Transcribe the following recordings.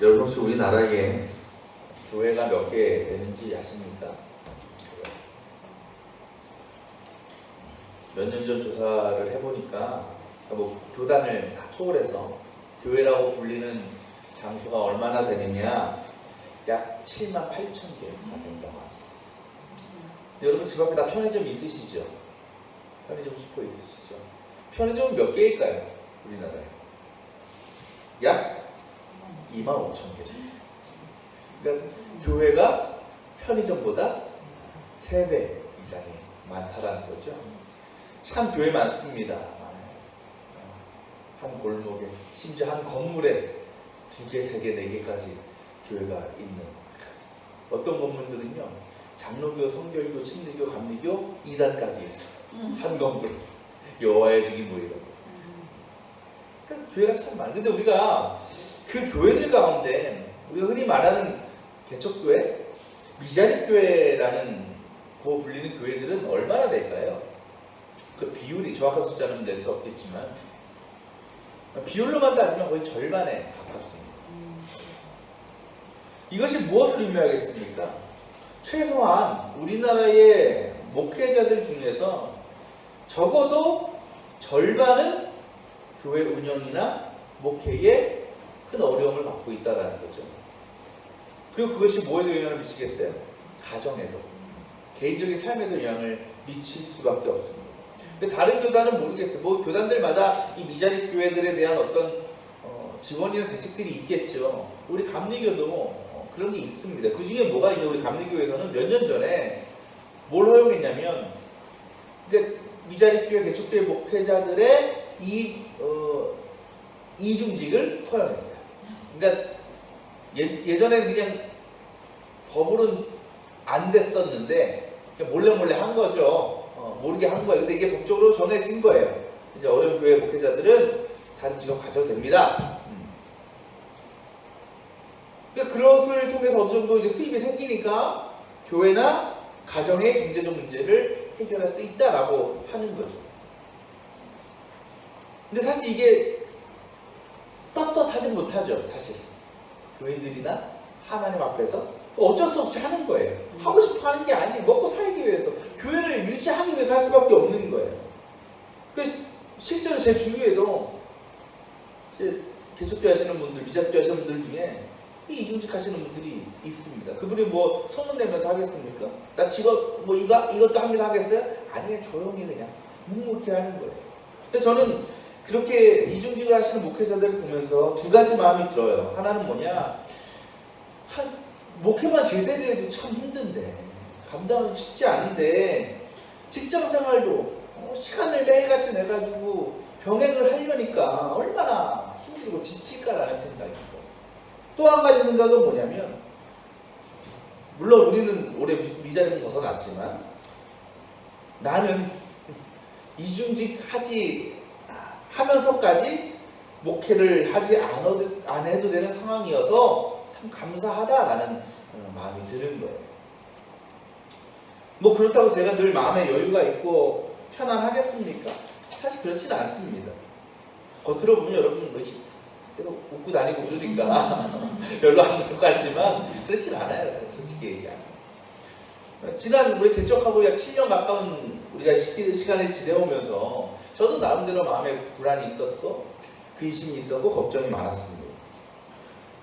여러분 혹시 우리나라에 교회가 몇 개 되는지 아십니까? 몇 년 전 조사를 해보니까 뭐 교단을 다 초월해서 교회라고 불리는 장소가 얼마나 되느냐, 약 7만 8천 개가 된다고 합니다. 여러분 집 앞에 다 편의점 있으시죠? 편의점 슈퍼 있으시죠? 편의점은 몇 개일까요? 우리나라에 약 2만 5천 개 정도. 그러니까 교회가 편의점보다 3배 이상이 많다라는 거죠. 참 교회 많습니다. 한 골목에, 심지어 한 건물에 2개, 3개, 4개까지 교회가 있는. 어떤 건물들은요, 장로교, 성결교, 침례교, 감리교 2단까지 있어. 한 건물에. 여호와의 증인 뭐 이런. 그러니까 교회가 참 많아요. 근데 우리가 그 교회들 가운데 우리가 흔히 말하는 개척교회, 미자립교회라는 고 불리는 교회들은 얼마나 될까요? 그 비율이 정확한 숫자는 낼 수 없겠지만 비율로만 따지면 거의 절반에 가깝습니다. 이것이 무엇을 의미하겠습니까? 최소한 우리나라의 목회자들 중에서 적어도 절반은 교회 운영이나 목회에 큰 어려움을 받고 있다는 거죠. 그리고 그것이 뭐에도 영향을 미치겠어요? 가정에도, 개인적인 삶에도 영향을 미칠 수밖에 없습니다. 근데 다른 교단은 모르겠어요. 뭐 교단들마다 이 미자립 교회들에 대한 어떤 지원이나 대책들이 있겠죠. 우리 감리교도 그런 게 있습니다. 그 중에 뭐가 있냐? 우리 감리교에서는 몇 년 전에 뭘 허용했냐면, 그러니까 미자립 교회, 개척교회 목회자들의 이중직을 허용했어요. 그러니까 예전에는 그냥 법으로는 안 됐었는데 몰래 한 거죠. 모르게 한 거예요. 근데 이게 법적으로 정해진 거예요. 이제 어려운 교회 목회자들은 다른 직업 가져도 됩니다. 그러니까 그것을 통해서 어느 정도 이제 수입이 생기니까 교회나 가정의 경제적 문제를 해결할 수 있다라고 하는 거죠. 근데 사실 이게 떳떳하진 못하죠. 사실 교인들이나 하나님 앞에서 어쩔 수 없이 하는 거예요. 하고 싶어 하는 게 아니에요. 먹고 살기 위해서, 교회를 유지하기 위해서 할 수밖에 없는 거예요. 그래서 실제로 제 주위에도 개척교 하시는 분들, 미자립교 하시는 분들 중에 이중직 하시는 분들이 있습니다. 그분이 뭐 소문 내면서 하겠습니까? 나 직업 뭐 이것도 합니다 하겠어요? 아니, 조용히 그냥 묵묵히 하는 거예요. 근데 저는 그렇게 이중직을 하시는 목회자들을 보면서 두 가지 마음이 들어요. 하나는 뭐냐, 목회만 제대로 해도 참 힘든데, 감당하기 쉽지 않은데, 직장생활도 시간을 매일같이 내가지고 병행을 하려니까 얼마나 힘들고 지칠까라는 생각이 들어요. 또 한 가지 생각은 뭐냐면, 물론 우리는 올해 미자립은 벗어났지만 나는 이중직 하면서까지 목회를 하지 안 해도 되는 상황이어서 참 감사하다라는 마음이 드는 거예요. 뭐 그렇다고 제가 늘 마음에 여유가 있고 편안하겠습니까? 사실 그렇지는 않습니다. 겉으로 보면 여러분 뭐 계속 웃고 다니고 그러니까 별로 안 그럴 것 같지만 그렇진 않아요. 솔직히 얘기하면. 지난 우리 개척하고 약 7년 가까운 우리가 시간을 지내오면서 저도 나름대로 마음에 불안이 있었고 근심이 있었고 걱정이 많았습니다.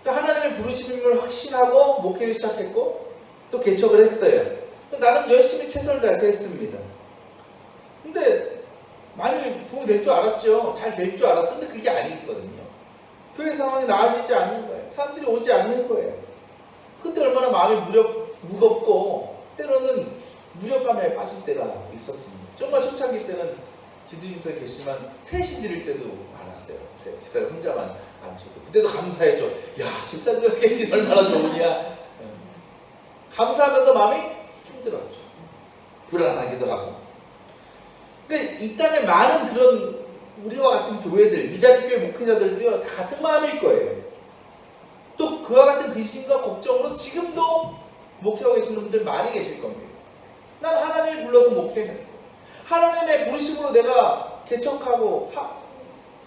그러니까 하나님의 부르심을 확신하고 목회를 시작했고 또 개척을 했어요. 나름 열심히 최선을 다해서 했습니다. 근데 많이 부흥될 줄 알았죠. 잘 될 줄 알았었는데 그게 아니거든요. 교회 상황이 나아지지 않는 거예요. 사람들이 오지 않는 거예요. 그때 얼마나 마음이 무겁고 때로는 무력감에 빠질 때가 있었습니다. 정말 초창기 때는 지도님서 계시지만 셋이 드릴 때도 많았어요. 집사님 혼자만 안 쳐도 그때도 감사했죠. 야, 집사님과 계신 얼마나 좋으냐. 감사하면서 마음이 힘들었죠. 불안하기도 하고. 근데 이 땅에 많은 그런 우리와 같은 교회들, 미자립교회 목회자들도요, 다 같은 마음일 거예요. 또 그와 같은 근심과 걱정으로 지금도 목회하고 계시는 분들 많이 계실 겁니다. 난 하나님을 불러서 목회는 하나님의 부르심으로 내가 개척하고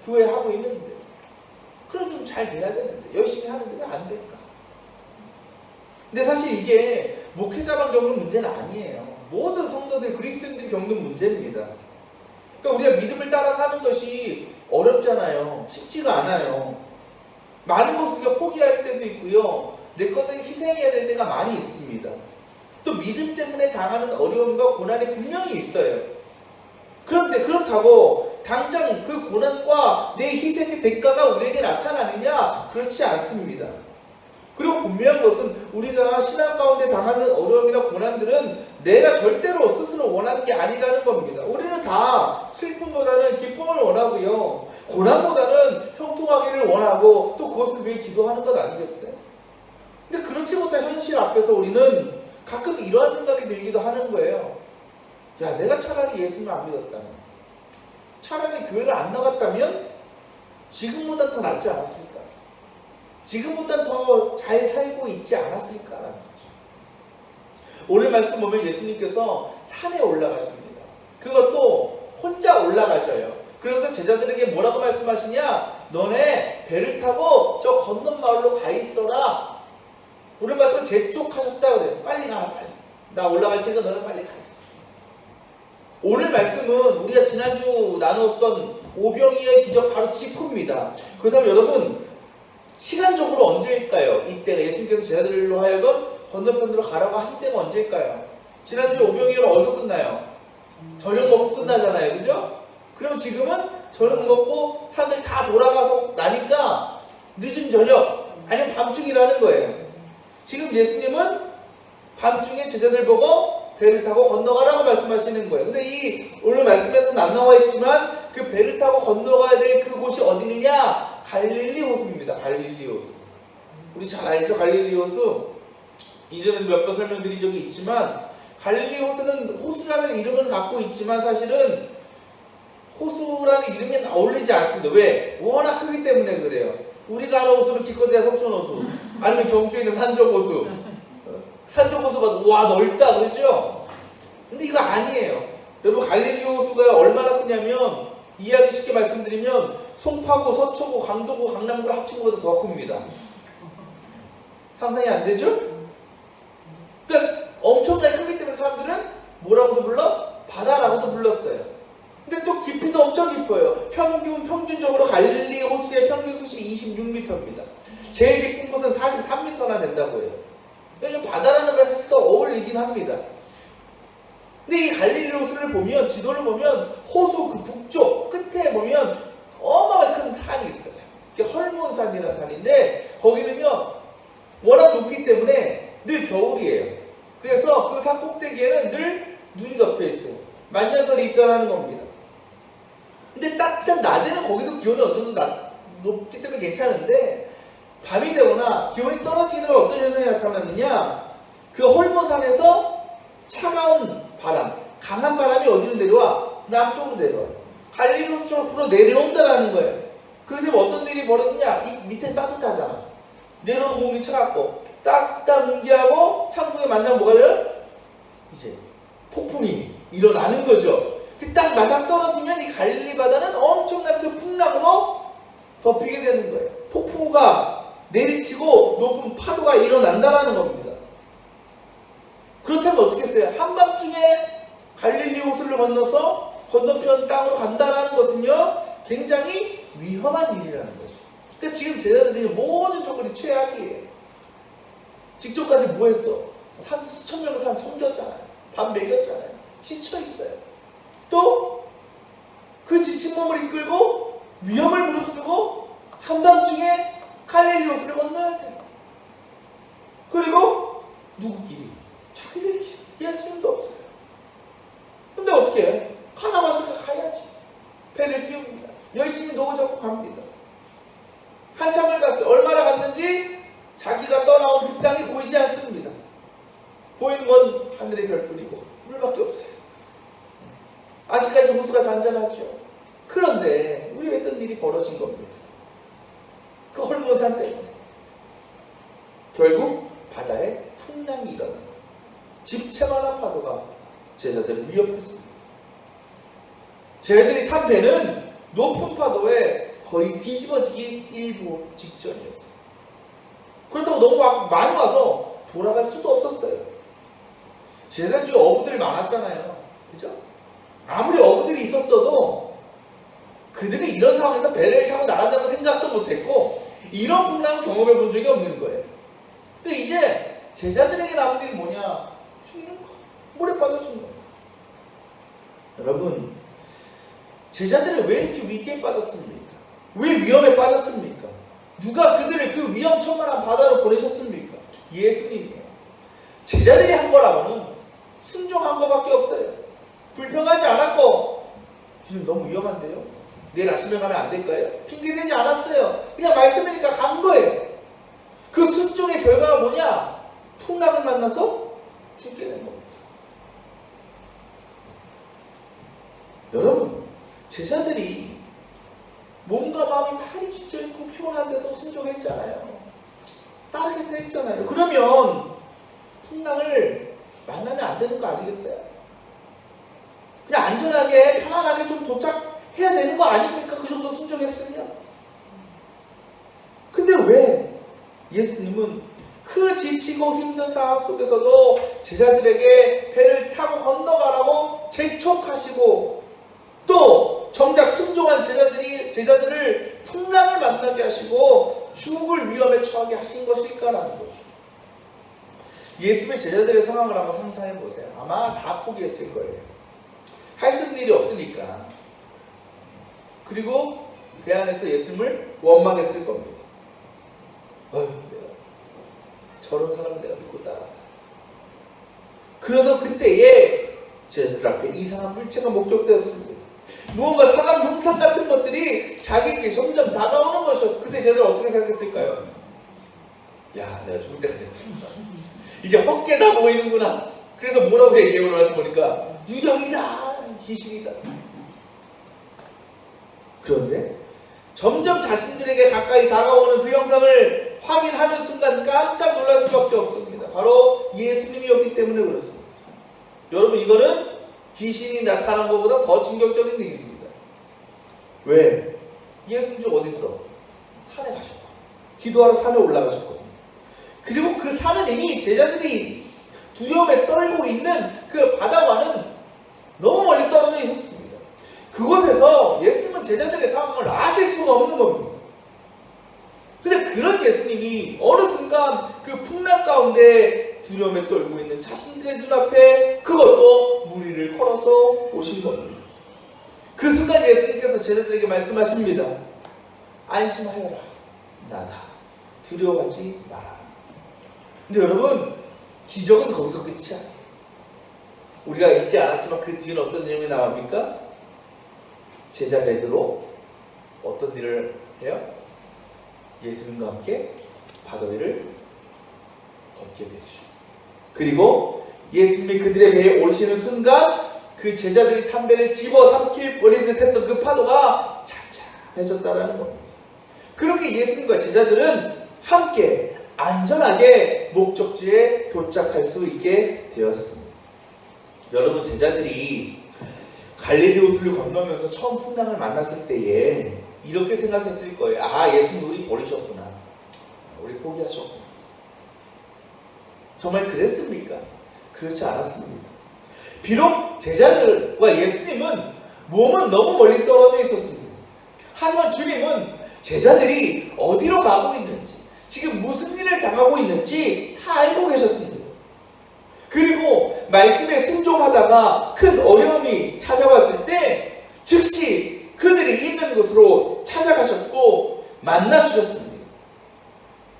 교회하고 있는데 그럼 좀 잘 돼야 되는데 열심히 하는데 왜 안 될까? 근데 사실 이게 목회자만 겪는 문제는 아니에요. 모든 성도들, 그리스도인들이 겪는 문제입니다. 그러니까 우리가 믿음을 따라 사는 것이 어렵잖아요. 쉽지가 않아요. 많은 것을 우리가 포기할 때도 있고요. 내 것을 희생해야 될 때가 많이 있습니다. 또 믿음 때문에 당하는 어려움과 고난이 분명히 있어요. 그런데 그렇다고 당장 그 고난과 내 희생의 대가가 우리에게 나타나느냐? 그렇지 않습니다. 그리고 분명한 것은 우리가 신앙 가운데 당하는 어려움이나 고난들은 내가 절대로 스스로 원하는 게 아니라는 겁니다. 우리는 다 슬픔보다는 기쁨을 원하고요. 고난보다는 형통하기를 원하고 또 그것을 위해 기도하는 것 아니겠어요? 근데 그렇지 못한 현실 앞에서 우리는 가끔 이러한 생각이 들기도 하는 거예요. 야, 내가 차라리 예수님을 안 믿었다면, 차라리 교회를 안 나갔다면 지금보다 더 낫지 않았을까? 지금보다 더 잘 살고 있지 않았을까라는 거죠. 오늘 말씀 보면 예수님께서 산에 올라가십니다. 그것도 혼자 올라가셔요. 그러면서 제자들에게 뭐라고 말씀하시냐? 너네 배를 타고 저 건넌 마을로 가 있어라. 오늘 말씀을 재촉하셨다 그래요. 빨리 가라, 빨리. 나 올라갈 테니까 너네 빨리 가 있어. 오늘 말씀은 우리가 지난주 나누었던 오병이어의 기적 바로 직후입니다. 그렇다면 여러분, 시간적으로 언제일까요? 이때가 예수님께서 제자들로 하여금 건너편으로 가라고 하신 때가 언제일까요? 지난주에 오병이어는 어디서 끝나요? 저녁 먹고 끝나잖아요. 그죠? 그럼 지금은 저녁 먹고 사람들이 다 돌아가서 나니까 늦은 저녁 아니면 밤중이라는 거예요. 지금 예수님은 밤중에 제자들 보고 배를 타고 건너가라고 말씀하시는 거예요. 근데 이 오늘 말씀에서는 안 나와 있지만 그 배를 타고 건너가야 될 그곳이 어디느냐? 갈릴리 호수입니다. 갈릴리 호수. 우리 잘 알죠? 갈릴리 호수. 이전에도 몇 번 설명드린 적이 있지만 갈릴리 호수는 호수라는 이름은 갖고 있지만 사실은 호수라는 이름이 어울리지 않습니다. 왜? 워낙 크기 때문에 그래요. 우리가 아는 호수는 기껏해야 석촌호수 아니면 경주에 있는 산적호수. 산적호수가 와 넓다 그러죠? 근데 이거 아니에요. 여러분 갈릴리 호수가 얼마나 크냐면 이해하기 쉽게 말씀드리면 송파구, 서초구, 강동구, 강남구를 합친 것보다 더 큽니다. 상상이 안 되죠? 그러니까 엄청나게 크기 때문에 사람들은 뭐라고도 불러? 바다라고도 불렀어요. 근데 또 깊이도 엄청 깊어요. 평균적으로 갈릴리 호수의 평균 수심이 26m입니다. 제일 깊은 곳은 43m나 된다고 해요. 그러니까 바다라는 말 사실 또 어울리긴 합니다. 근데 이 갈릴리 호수를 보면, 지도를 보면 호수 그 북쪽 끝에 보면 어마어마하게 큰 산이 있어요. 이게 헐몬산이라는 산인데 거기는요 워낙 높기 때문에 늘 겨울이에요. 그래서 그 산 꼭대기에는 늘 눈이 덮여 있어요. 만년설이 있다라는 겁니다. 근데 따뜻한 낮에는 거기도 기온이 어느 정도 높기 때문에 괜찮은데 밤이 되거나 기온이 떨어지게 되면 어떤 현상이 나타나느냐? 그 헐몬산에서 차가운 바람, 강한 바람이 어디로 내려와? 남쪽으로 내려와. 갈릴리 쪽으로 내려온다라는 거예요. 그런데 어떤 일이 벌어지냐? 이 밑에 따뜻하잖아. 내려오는 공기 차갑고 따뜻한 공기하고 찬공에 만나면 뭐가 돼요? 이제 폭풍이 일어나는 거죠. 그 딱 맞아 떨어지면 이 갈릴리 바다는 엄청난 그 풍랑으로 덮이게 되는 거예요. 폭풍우가 내리치고 높은 파도가 일어난다라는 겁니다. 그렇다면 어떻게 했어요? 한밤중에 갈릴리 호수를 건너서 건너편 땅으로 간다라는 것은요 굉장히 위험한 일이라는 거죠. 그러니까 지금 제자들이 모든 조건이 최악이에요. 직접까지 뭐 했어? 수천 명의 사람 섬겼잖아요. 밥 먹였잖아요. 지쳐있어요. 또 그 지친 몸을 이끌고 위험을 무릅쓰고 한밤중에 갈릴리 호수를 건너야 돼요. 그리고 누구끼리? 자기들끼리. 예수님도 없어요. 근데 어떻게 해? 가나마시가 가야지. 배를 띄웁니다. 열심히 노고 잡고 갑니다. 한참을 갔어요. 얼마나 갔는지 자기가 떠나온 그 땅이 보이지 않습니다. 보이는 건 하늘의 별뿐이고 물밖에 없어요. 아직까지 호수가 잔잔하죠. 그런데 우리가 했던 일이 벌어진 겁니다. 그 헐몬산 때문에 결국 바다에 풍랑이 일어난 거예요. 집채만한 파도가 제자들을 위협했습니다. 제자들이 탄 배는 높은 파도에 거의 뒤집어지기 일보 직전이었어요. 그렇다고 너무 많이 와서 돌아갈 수도 없었어요. 제사주에 어부들이 많았잖아요. 그죠? 아무리 어부들이 있었어도 그들이 이런 상황에서 배를 타고 나간다고 생각도 못했고 이런 풍랑을 경험해 본 적이 없는 거예요. 근데 이제 제자들에게 남은 일이 뭐냐? 죽는 거. 물에 빠져 죽는 거. 여러분, 제자들은 왜 이렇게 위기에 빠졌습니까? 왜 위험에 빠졌습니까? 누가 그들을 그 위험천만한 바다로 보내셨습니까? 예수님이에요. 제자들이 한 거라고는 순종한 거밖에 없어요. 불평하지 않았고, 주님 너무 위험한데요? 내일 아침에 가면 안 될까요? 핑계대지 않았어요. 그냥 말씀이니까 간 거예요. 그 순종의 결과가 뭐냐? 풍랑을 만나서 죽게 된 겁니다. 여러분, 제자들이 몸과 마음이 많이 지쳐있고 피곤한데도 순종했잖아요. 따르겠다 했잖아요. 그러면 풍랑을 만나면 안 되는 거 아니겠어요? 그냥 안전하게 편안하게 좀 도착해야 되는 거 아닙니까? 그 정도 순종했으면. 근데 왜 예수님은 그 지치고 힘든 상황 속에서도 제자들에게 배를 타고 건너가라고 재촉하시고 또 정작 순종한 제자들을 풍랑을 만나게 하시고 죽을 위험에 처하게 하신 것일까라는 거죠. 예수님의 제자들의 상황을 한번 상상해 보세요. 아마 다 포기했을 거예요. 할 수 있는 일이 없으니까. 그리고 배 안에서 예수님을 원망했을 겁니다. 내가 저런 사람을 내가 믿고 따랐다. 그러던 그때에 제자들 앞에 이상한 물체가 목격되었습니다. 무언가 사람 형상 같은 것들이 자기에게 점점 다가오는 것이었어요. 그때 제자들 어떻게 생각했을까요? 야, 내가 죽을 때가 됐구나. 이제 헛개다 보이는구나. 그래서 뭐라고 얘기해 올라와서 보니까 유령이다, 귀신이다. 그런데 점점 자신들에게 가까이 다가오는 그 형상을 확인하는 순간 깜짝 놀랄 수밖에 없습니다. 바로 예수님이었기 때문에 그렇습니다. 여러분, 이거는 귀신이 나타난 것보다 더 충격적인 일입니다. 왜? 예수님 어디 있어? 산에 가셨거든요. 기도하러 산에 올라가셨거든요. 그리고 그 산은 이미 제자들이 두려움에 떨고 있는 그 바다와는 너무 멀리 떨어져 있었습니다. 그곳에서 예수님은 제자들의 상황을 아실 수가 없는 겁니다. 근데 그런 예수님이 어느 순간 그 풍랑 가운데 두려움에 떨고 있는 자신들의 눈앞에 그것도 물 위를 걸어서 오신 겁니다. 그 순간 예수님께서 제자들에게 말씀하십니다. 안심하여라. 나다. 두려워하지 마라. 근데 여러분, 기적은 거기서 끝이 아니에요. 우리가 읽지 않았지만 그 뒤에는 어떤 내용이 나옵니까? 제자 베드로 어떤 일을 해요? 예수님과 함께 바다 위를 걷게 되죠. 그리고 예수님이 그들의 배에 오르시는 순간 그 제자들이 탄 배를 집어삼킬 버리듯 했던 그 파도가 잠잠해졌다라는 겁니다. 그렇게 예수님과 제자들은 함께 안전하게 목적지에 도착할 수 있게 되었습니다. 여러분, 제자들이 갈릴리 호수를 건너면서 처음 풍랑을 만났을 때에 이렇게 생각했을 거예요. 아, 예수님 우리 버리셨구나. 우리 포기하셨구나. 정말 그랬습니까? 그렇지 않았습니다. 비록 제자들과 예수님은 몸은 너무 멀리 떨어져 있었습니다. 하지만 주님은 제자들이 어디로 가고 있는지, 지금 무슨 일을 당하고 있는지 다 알고 계셨습니다. 그리고 말씀에 순종하다가 큰 어려움이 찾아왔을 때 즉시 그들이 있는 곳으로 찾아가셨고 만나주셨습니다.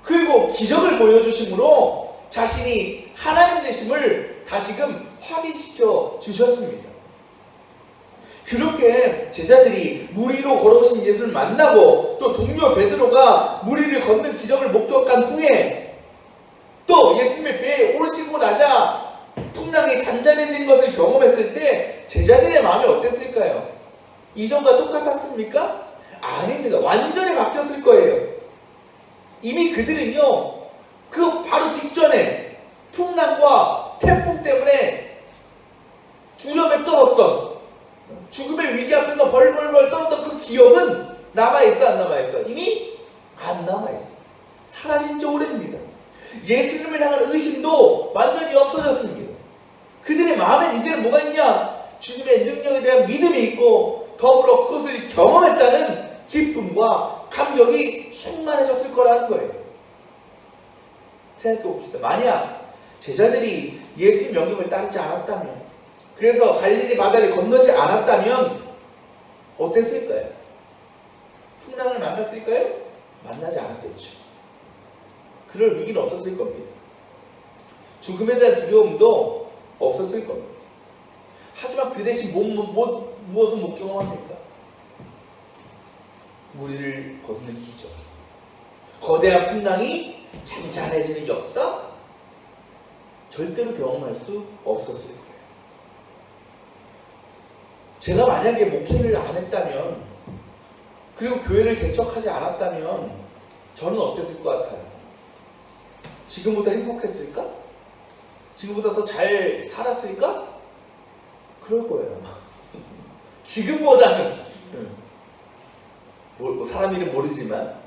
그리고 기적을 보여주심으로 자신이 하나님 되심을 다시금 확인시켜 주셨습니다. 그렇게 제자들이 물 위로 걸어오신 예수를 만나고 또 동료 베드로가 물 위를 걷는 기적을 목격한 후에 또 예수님의 배에 오르시고 나자 풍랑이 잔잔해진 것을 경험했을 때 제자들의 마음이 어땠을까요? 이전과 똑같았습니까? 아닙니다. 완전히 바뀌었을 거예요. 이미 그들은요, 그 바로 직전에 풍랑과 태풍 때문에 두려움에 떨었던, 죽음의 위기 앞에서 벌벌벌 떨었던 그 기억은 남아있어 안 남아있어? 이미 안 남아있어. 사라진 지 오래입니다. 예수님을 향한 의심도 완전히 없어졌습니다. 그들의 마음엔 이제는 뭐가 있냐? 주님의 능력에 대한 믿음이 있고 더불어 그것을 경험했다는 기쁨과 감격이 충만해졌을 거라는 거예요. 생각해 봅시다. 만약 제자들이 예수님 명령을 따르지 않았다면, 그래서 갈릴리 바다를 건너지 않았다면 어땠을까요? 풍랑을 만났을까요? 만나지 않았겠죠. 그럴 위기는 없었을 겁니다. 죽음에 대한 두려움도 없었을 겁니다. 하지만 그 대신 무엇을 못 경험합니까? 물을 걷는 기적, 거대한 풍랑이 잔잔해지는 역사, 절대로 경험할 수 없었을 거예요. 제가 만약에 목회를 안 했다면, 그리고 교회를 개척하지 않았다면 저는 어땠을 것 같아요? 지금보다 행복했을까? 지금보다 더 잘 살았을까? 그럴 거예요. 지금보다는 사람 일은 모르지만,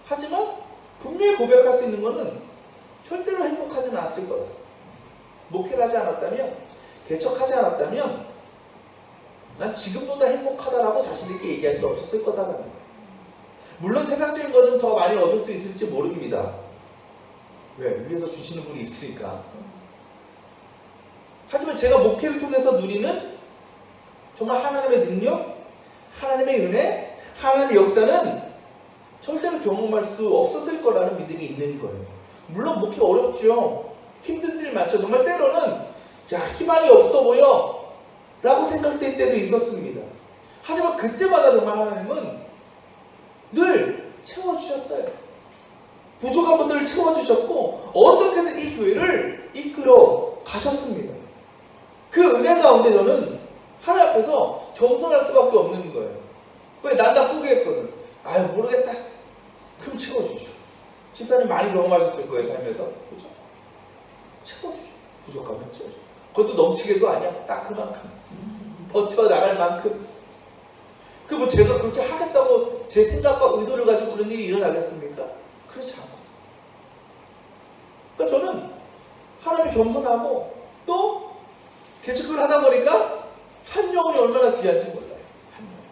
하지만 분명히 고백할 수 있는 것은 절대로 행복하지 않았을 거다. 목회를 하지 않았다면, 개척하지 않았다면 난 지금보다 행복하다라고 자신있게 얘기할 수 없었을 거다라는 거예요. 물론 세상적인 것은 더 많이 얻을 수 있을지 모릅니다. 왜? 위에서 주시는 분이 있으니까. 하지만 제가 목회를 통해서 누리는 정말 하나님의 능력, 하나님의 은혜, 하나님의 역사는 절대로 경험할 수 없었을 거라는 믿음이 있는 거예요. 물론 목회 어렵죠. 힘든 일 많죠. 정말 때로는 희망이 없어 보여 라고 생각될 때도 있었습니다. 하지만 그때마다 정말 하나님은 늘 채워주셨어요. 부족한 분들을 채워주셨고 어떻게든 이 교회를 이끌어 가셨습니다. 그 은혜 가운데 저는 하나님 앞에서 겸손할 수밖에 없는 거예요. 왜? 난 다 포기했거든. 아유 모르겠다. 그럼 채워주죠. 집사님 많이 경험하셨을 거예요. 삶에서. 그렇죠? 채워주죠. 부족하면 채워주죠. 그것도 넘치게도 아니야. 딱 그만큼. 버텨나갈 만큼. 그 뭐 제가 그렇게 하겠다고 제 생각과 의도를 가지고 그런 일이 일어나겠습니까? 그렇지 않거든요. 그러니까 저는 하나님이 겸손하고 또 개척을 하다 보니까 한 영혼이 얼마나 귀한지 몰라요. 한 영혼.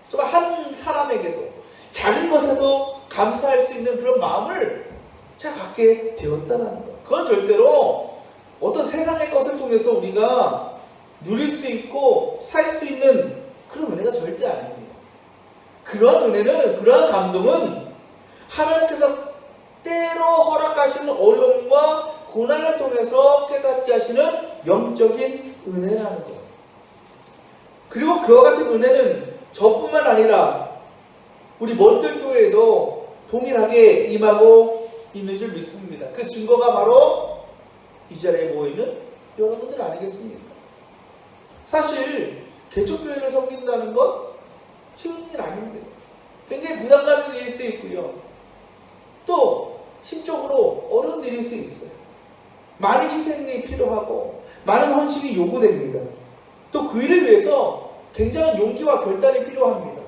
정말 한 사람에게도 작은 것에서 감사할 수 있는 그런 마음을 제가 갖게 되었다는 거예요. 그건 절대로 어떤 세상의 것을 통해서 우리가 누릴 수 있고 살 수 있는 그런 은혜가 절대 아닙니다. 그런 은혜는, 그러한 감동은 하나님께서 때로 허락하시는 어려움과 고난을 통해서 깨닫게 하시는 영적인 은혜라는 거예요. 그리고 그와 같은 은혜는 저뿐만 아니라 우리 먼들 교회에도 동일하게 임하고 있는 줄 믿습니다. 그 증거가 바로 이 자리에 모이는 여러분들 아니겠습니까? 사실 개척교회를 섬긴다는 건 쉬운 일 아닙니다. 굉장히 부담 가는 일일 수 있고요. 또 심적으로 어려운 일일 수 있어요. 많은 희생이 필요하고 많은 헌신이 요구됩니다. 또 그 일을 위해서 굉장한 용기와 결단이 필요합니다.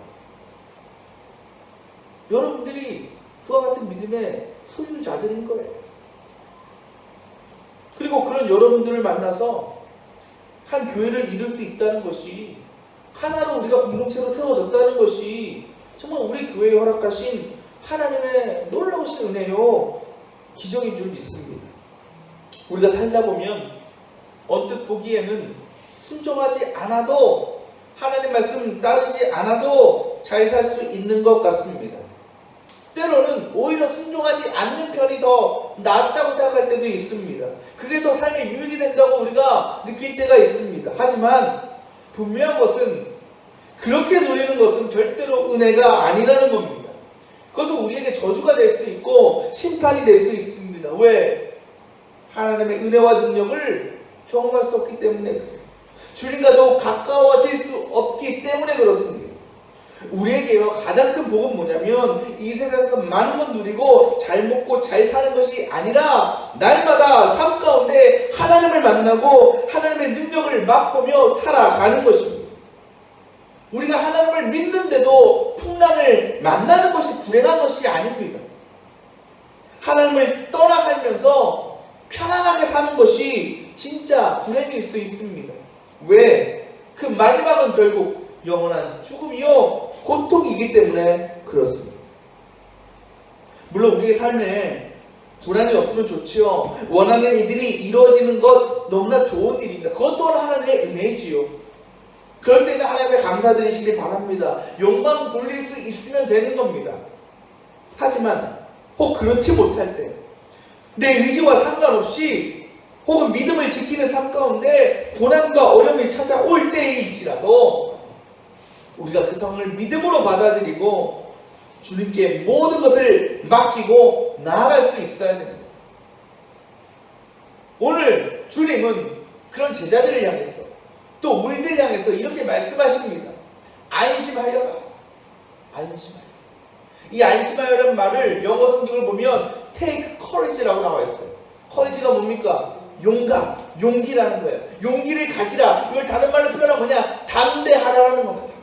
여러분들이 그와 같은 믿음의 소유자들인 거예요. 그리고 그런 여러분들을 만나서 한 교회를 이룰 수 있다는 것이, 하나로 우리가 공동체로 세워졌다는 것이 정말 우리 교회에 허락하신 하나님의 놀라우신 은혜요, 기적인 줄 믿습니다. 우리가 살다 보면 언뜻 보기에는 순종하지 않아도, 하나님 말씀 따르지 않아도 잘 살 수 있는 것 같습니다. 때로는 오히려 순종하지 않는 편이 더 낫다고 생각할 때도 있습니다. 그게 더 삶에 유익이 된다고 우리가 느낄 때가 있습니다. 하지만 분명한 것은, 그렇게 누리는 것은 절대로 은혜가 아니라는 겁니다. 그것은 우리에게 저주가 될 수 있고 심판이 될 수 있습니다. 왜? 하나님의 은혜와 능력을 경험할 수 없기 때문에 그래요. 주님과 더욱 가까워질 수 없기 때문에 그렇습니다. 우리에게요, 가장 큰 복은 뭐냐면 이 세상에서 많은 건 누리고 잘 먹고 잘 사는 것이 아니라 날마다 삶 가운데 하나님을 만나고 하나님의 능력을 맛보며 살아가는 것입니다. 우리가 하나님을 믿는데도 풍랑을 만나는 것이 불행한 것이 아닙니다. 하나님을 떠나가면서 편안하게 사는 것이 진짜 불행일 수 있습니다. 왜? 그 마지막은 결국 영원한 죽음이요 고통이기 때문에 그렇습니다. 물론 우리의 삶에 불안이 없으면 좋지요. 원하는 일들이 이루어지는 것 너무나 좋은 일입니다. 그것 또한 하나님의 은혜지요. 그럴 때는 하나님께 감사드리시길 바랍니다. 영광 돌릴 수 있으면 되는 겁니다. 하지만 혹 그렇지 못할 때, 내 의지와 상관없이 혹은 믿음을 지키는 삶 가운데 고난과 어려움이 찾아올 때일지라도 우리가 그 상황을 믿음으로 받아들이고 주님께 모든 것을 맡기고 나아갈 수 있어야 됩니다. 오늘 주님은 그런 제자들을 향해서 또 우리들을 향해서 이렇게 말씀하십니다. 안심하여라. 안심하여라. 이 안심하여라는 말을 영어 성경을 보면 take courage라고 나와 있어요. courage가 뭡니까? 용감, 용기라는 거예요. 용기를 가지라. 이걸 다른 말로 표현하면 뭐냐? 담대하라는 겁니다.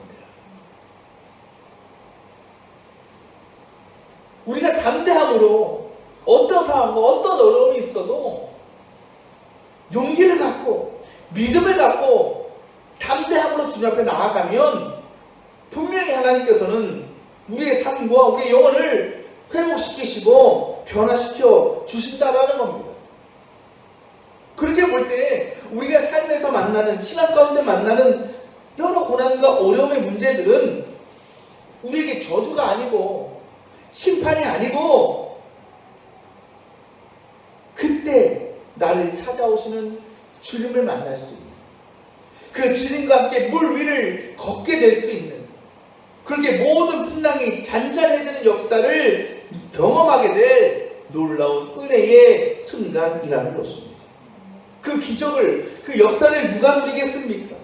우리가 담대함으로 어떤 상황과 어떤 어려움이 있어도 용기를 갖고 믿음을 갖고 담대함으로 주님 앞에 나아가면 분명히 하나님께서는 우리의 삶과 우리의 영혼을 회복시키시고 변화시켜 주신다라는 겁니다. 그렇게 볼 때 우리가 삶에서 만나는, 신앙 가운데 만나는 여러 고난과 어려움의 문제들은 우리에게 저주가 아니고 심판이 아니고 그때 나를 찾아오시는 주님을 만날 수 있는, 그 주님과 함께 물 위를 걷게 될 수 있는, 그렇게 모든 풍랑이 잔잔해지는 역사를 경험하게 될 놀라운 은혜의 순간이라는 것입니다. 그 기적을, 그 역사를 누가 누리겠습니까?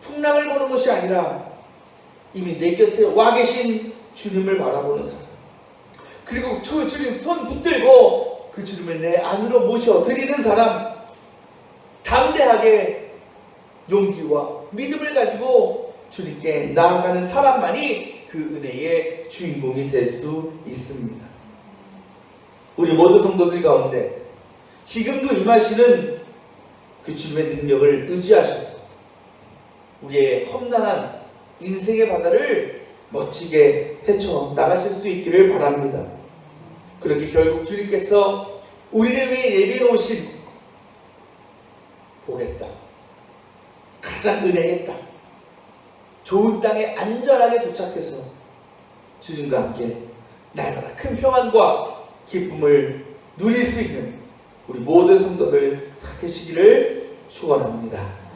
풍랑을 보는 것이 아니라 이미 내 곁에 와 계신 주님을 바라보는 사람, 그리고 그 주님 손 붙들고 그 주님을 내 안으로 모셔드리는 사람, 담대하게 용기와 믿음을 가지고 주님께 나아가는 사람만이 그 은혜의 주인공이 될 수 있습니다. 우리 모든 성도들 가운데 지금도 임하시는 그 주님의 능력을 의지하셔서 우리의 험난한 인생의 바다를 멋지게 헤쳐 나가실 수 있기를 바랍니다. 그렇게 결국 주님께서 우리를 위해 예비해 놓으신 복의 땅, 가장 은혜의 땅, 좋은 땅에 안전하게 도착해서 주님과 함께 날마다 큰 평안과 기쁨을 누릴 수 있는 우리 모든 성도들 다 되시기를 축원합니다.